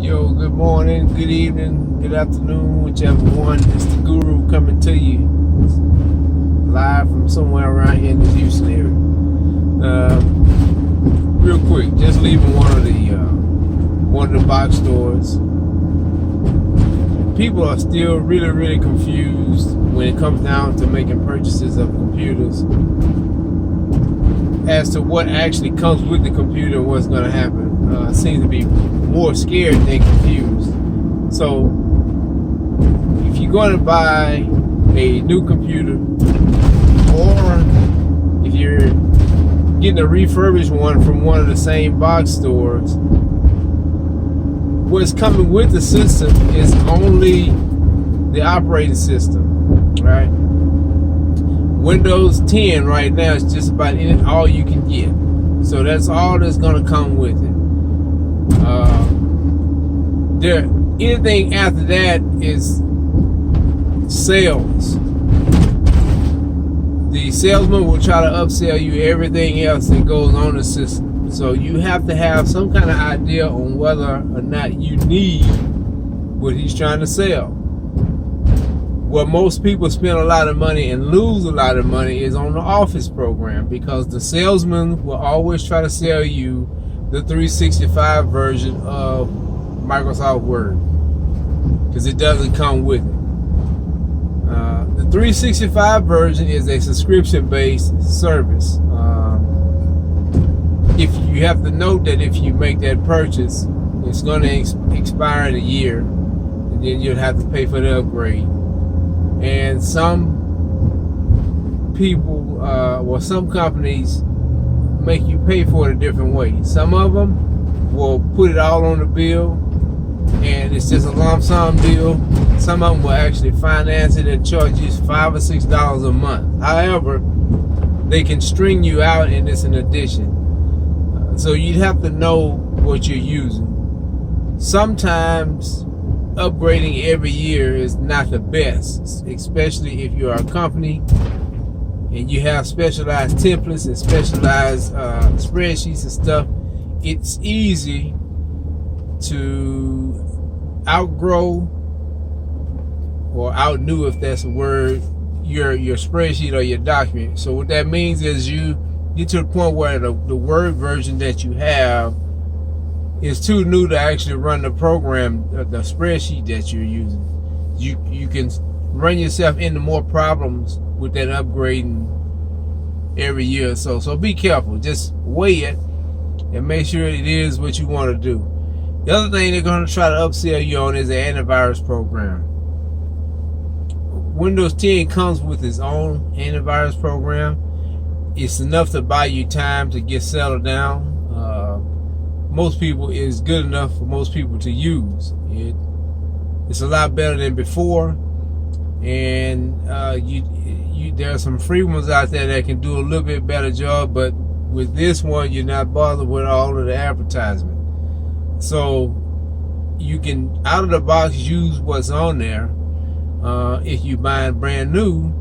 Yo, good morning, good evening, good afternoon, whichever one. It's the Guru coming to you live from somewhere around here in the Houston area. Real quick, just leaving one of the box stores. People are still really confused when it comes down to making purchases of computers as to what actually comes with the computer and what's going to happen. Seems to be more scared than confused. So if you're going to buy a new computer, or if you're getting a refurbished one from one of the same box stores, what's coming with the system is only the operating system, right? Windows 10 right now is just about all you can get. So that's all that's going to come with it. Anything after that is sales. The salesman will try to upsell you everything else that goes on the system. So you have to have some kind of idea on whether or not you need what he's trying to sell. Where most people spend a lot of money and lose a lot of money is on the Office program, because the salesman will always try to sell you the 365 version of Microsoft Word, because it doesn't come with it. The 365 version is a subscription-based service. If you have to note that if you make that purchase, it's going to expire in a year, and then you'll have to pay for the upgrade. And some people, some companies make you pay for it a different way. Some of them will put it all on the bill, and it's just a lump sum deal. Some of them will actually finance it and charge you $5 or $6 a month. However, they can string you out, and it's an addition. So you'd have to know what you're using. Sometimes upgrading every year is not the best, especially if you're a company and you have specialized templates and specialized spreadsheets and stuff. It's easy to outgrow or outdo, if that's a word, your spreadsheet or your document. So what that means is you get to the point where the Word version that you have is too new to actually run the program, the spreadsheet that you're using. You can run yourself into more problems with that upgrading every year or so. So be careful. Just weigh it and make sure it is what you want to do. The other thing they're going to try to upsell you on is the antivirus program. Windows 10 comes with its own antivirus program. It's enough to buy you time to get settled down. Most people, is good enough for most people to use. It's a lot better than before, and there are some free ones out there that can do a little bit better job, but with this one you're not bothered with all of the advertisement. So you can out of the box use what's on there. If you buy it brand new,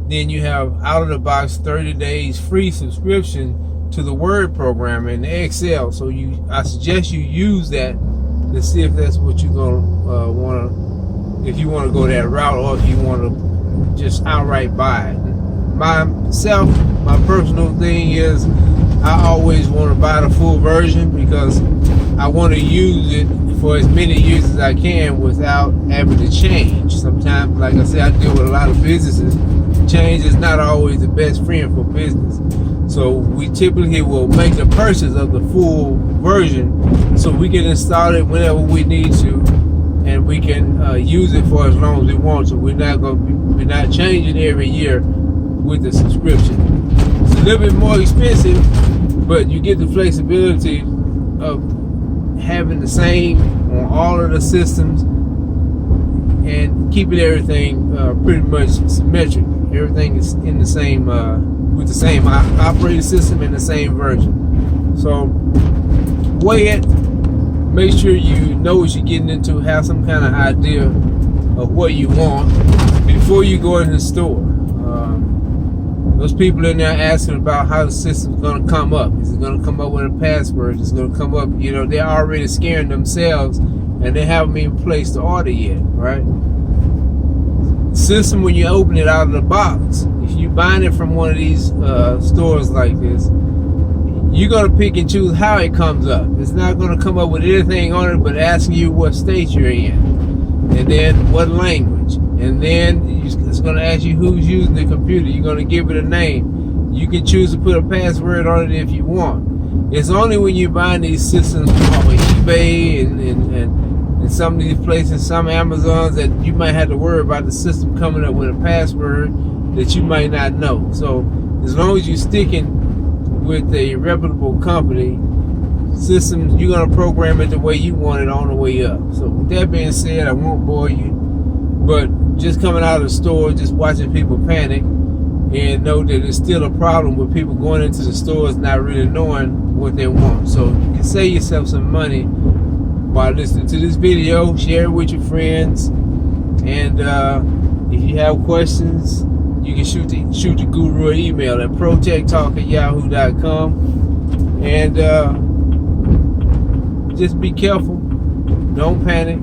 then you have out of the box 30 days free subscription to the Word program and the Excel. So I suggest you use that to see if that's what you're gonna want to, if you want to go that route, or if you want to just outright buy it. Myself, my personal thing is I always want to buy the full version, because I want to use it for as many years as I can without having to change. Sometimes, like I said, I deal with a lot of businesses. Change is not always the best friend for business. So we typically will make the purchase of the full version so we can install it whenever we need to, and we can use it for as long as we want to. We're not changing every year with the subscription. It's a little bit more expensive, but you get the flexibility of having the same on all of the systems and keeping everything pretty much symmetric. Everything is in the same with the same operating system and the same version. So weigh it, make sure you know what you're getting into, have some kind of idea of what you want before you go in the store. Those people in there asking about how the system's going to come up. Is it going to come up with a password? Is it going to come up? You know, they're already scaring themselves and they haven't even placed the order yet, right? System, when you open it out of the box, if you buying it from one of these stores like this, you're going to pick and choose how it comes up. It's not going to come up with anything on it but asking you what state you're in, and then what language, and then it's going to ask you who's using the computer. You're going to give it a name. You can choose to put a password on it if you want. It's only when you're buying these systems off of eBay and some of these places, some Amazons, that you might have to worry about the system coming up with a password that you might not know. So as long as you're sticking with a reputable company, systems, you're going to program it the way you want it on the way up. So with that being said, I won't bore you, but just coming out of the store, just watching people panic, and know that it's still a problem with people going into the stores not really knowing what they want. So you can save yourself some money by listening to this video. Share it with your friends, and if you have questions, you can shoot the guru an email at protechtalk@yahoo.com. And just be careful, don't panic,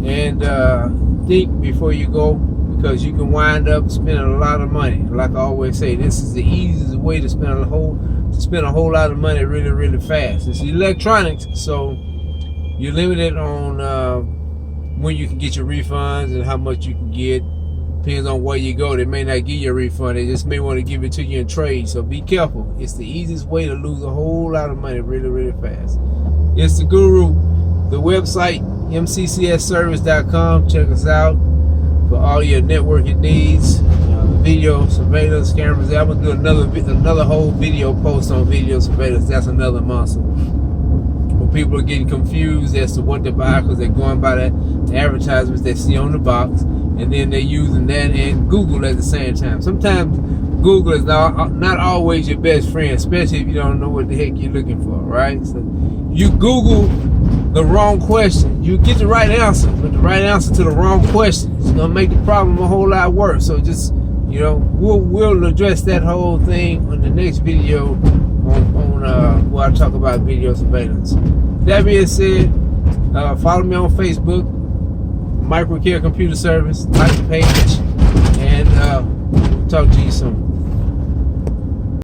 and think before you go, because you can wind up spending a lot of money. Like I always say, this is the easiest way to spend a whole lot of money really, really fast. It's electronics, so you're limited on when you can get your refunds and how much you can get. Depends on where you go. They may not give you a refund. They just may want to give it to you in trade. So be careful. It's the easiest way to lose a whole lot of money really, really fast. It's the Guru. The website, mccsservice.com. Check us out for all your networking needs. Video surveillance cameras. I'm gonna do another whole video post on video surveillance. That's another monster. People are getting confused as to what to buy because they're going by the advertisements they see on the box, and then they're using that and Google at the same time. Sometimes Google is not always your best friend, especially if you don't know what the heck you're looking for, right? So you Google the wrong question, you get the right answer, but the right answer to the wrong question is gonna make the problem a whole lot worse. So just, we'll address that whole thing on the next video on where I talk about video surveillance. That being said, follow me on Facebook, Microcare Computer Service, like the page, and talk to you soon.